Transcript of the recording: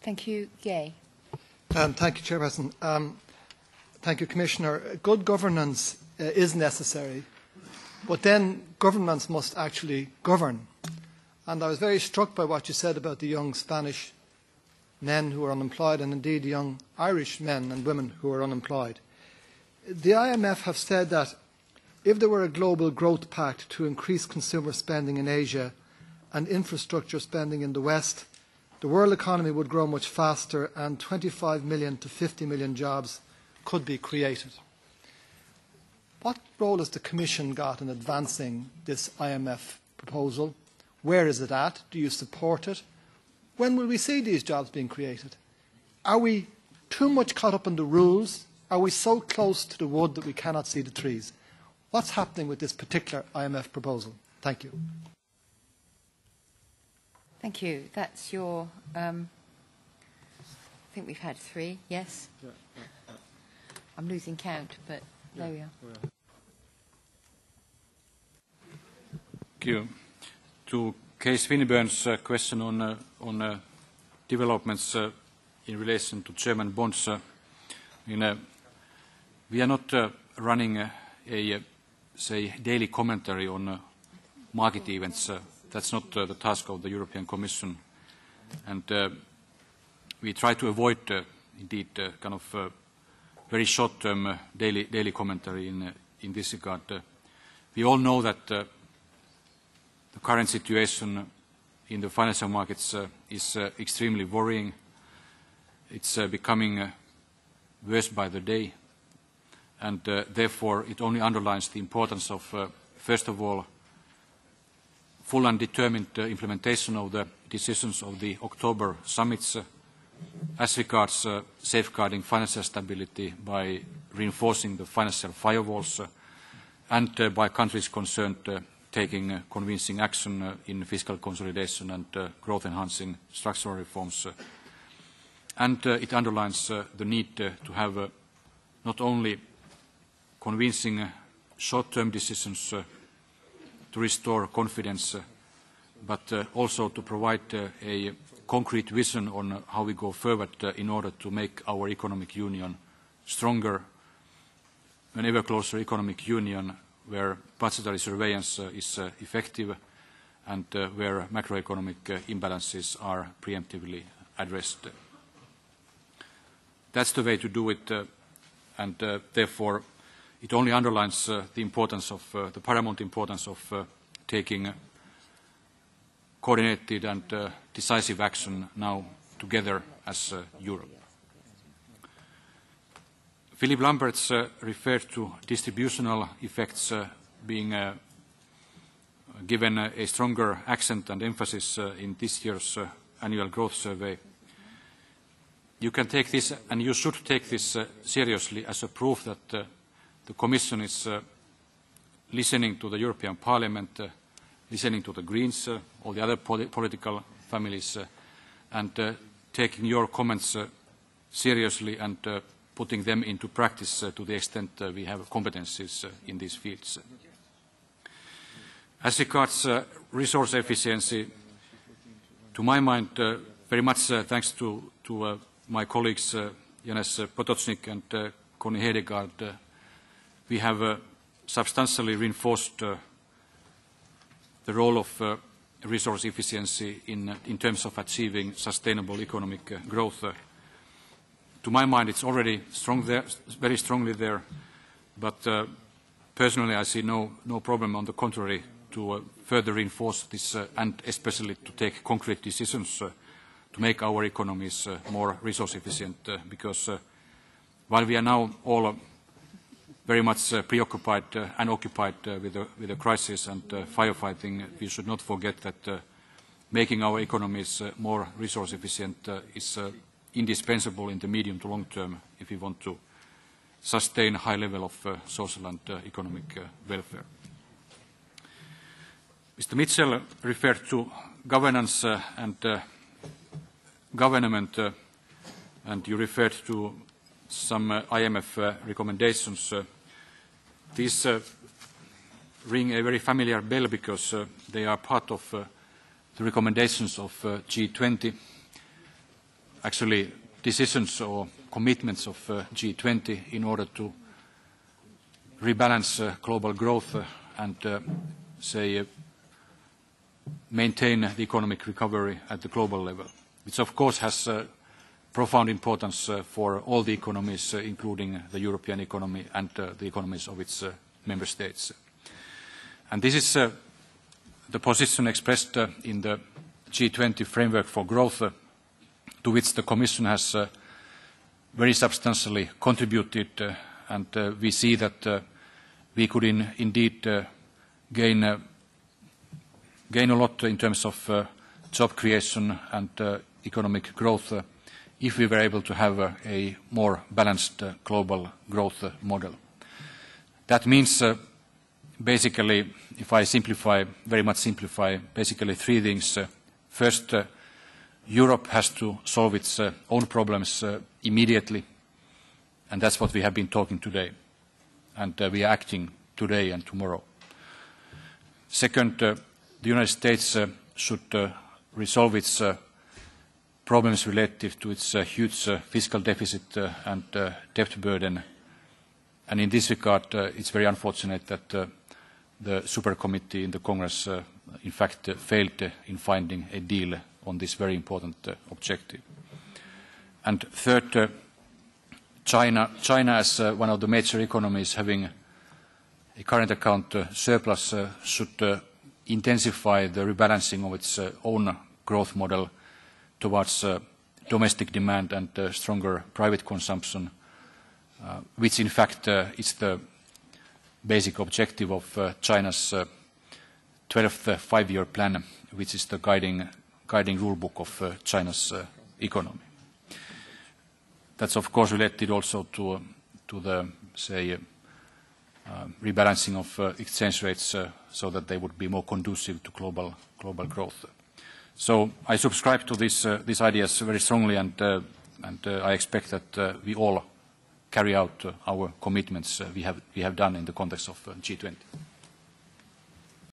Thank you. Gay. Thank you, Chairperson. Thank you, Commissioner. Good governance is necessary, but then governments must actually govern. And I was very struck by what you said about the young Spanish men who are unemployed and indeed young Irish men and women who are unemployed. The IMF have said that if there were a global growth pact to increase consumer spending in Asia and infrastructure spending in the West, the world economy would grow much faster and 25 million to 50 million jobs could be created. What role has the Commission got in advancing this IMF proposal? Where is it at? Do you support it? When will we see these jobs being created? Are we too much caught up in the rules? Are we so close to the wood that we cannot see the trees? What's happening with this particular IMF proposal? Thank you. Thank you. That's your... I think we've had 3. Yes? I'm losing count, but there we are. Thank you. To Case Winburn's question on developments in relation to German bonds, we are not running a say, daily commentary on market events. That's not the task of the European Commission. And we try to avoid, indeed, kind of very short-term daily commentary in this regard. We all know that the current situation in the financial markets is extremely worrying. It's becoming worse by the day. And therefore, it only underlines the importance of, first of all, full and determined implementation of the decisions of the October summits as regards safeguarding financial stability by reinforcing the financial firewalls and by countries concerned taking convincing action in fiscal consolidation and growth-enhancing structural reforms. And it underlines the need to have not only convincing short-term decisions to restore confidence, but also to provide a concrete vision on how we go forward in order to make our economic union stronger, an ever closer economic union where budgetary surveillance is effective and where macroeconomic imbalances are preemptively addressed. That's the way to do it, and therefore it only underlines the importance of, the paramount importance of taking coordinated and decisive action now together as Europe. Philip Lamberts referred to distributional effects being given a stronger accent and emphasis in this year's annual growth survey. You can take this, and you should take this seriously as a proof that the Commission is listening to the European Parliament, listening to the Greens, all the other political families, and taking your comments seriously and putting them into practice to the extent we have competencies in these fields. As regards resource efficiency, to my mind, very much thanks to my colleagues Janez Potočnik and Connie Hedegaard, we have substantially reinforced the role of resource efficiency in terms of achieving sustainable economic growth. To my mind, it's already strong there, very strongly there, but personally I see no problem, on the contrary, to further reinforce this and especially to take concrete decisions to make our economies more resource efficient, because while we are now all very much preoccupied and occupied with the crisis and firefighting, we should not forget that making our economies more resource efficient is indispensable in the medium to long term if we want to sustain a high level of social and economic welfare. Mr. Mitchell referred to governance and government, and you referred to some IMF recommendations. These ring a very familiar bell because they are part of the recommendations of G20. actually decisions or commitments of G20 in order to rebalance global growth and maintain the economic recovery at the global level, which of course has profound importance for all the economies, including the European economy and the economies of its member states. And this is the position expressed in the G20 framework for growth, to which the Commission has very substantially contributed, and we see that we could indeed gain a lot in terms of job creation and economic growth if we were able to have a more balanced global growth model. That means basically, if I simplify, very much simplify, basically three things. First, Europe has to solve its own problems immediately, and that's what we have been talking today, and we are acting today and tomorrow. Second, the United States should resolve its problems related to its huge fiscal deficit and debt burden. And in this regard, it's very unfortunate that the Super Committee in the Congress, in fact, failed in finding a deal on this very important objective. And third, China as one of the major economies having a current account surplus should intensify the rebalancing of its own growth model towards domestic demand and stronger private consumption, which in fact is the basic objective of China's 12th five-year plan, which is the guiding rule book of China's economy. That's of course related also to the, say, rebalancing of exchange rates so that they would be more conducive to global growth. So I subscribe to these ideas very strongly, and I expect that we all carry out our commitments we have done in the context of G20.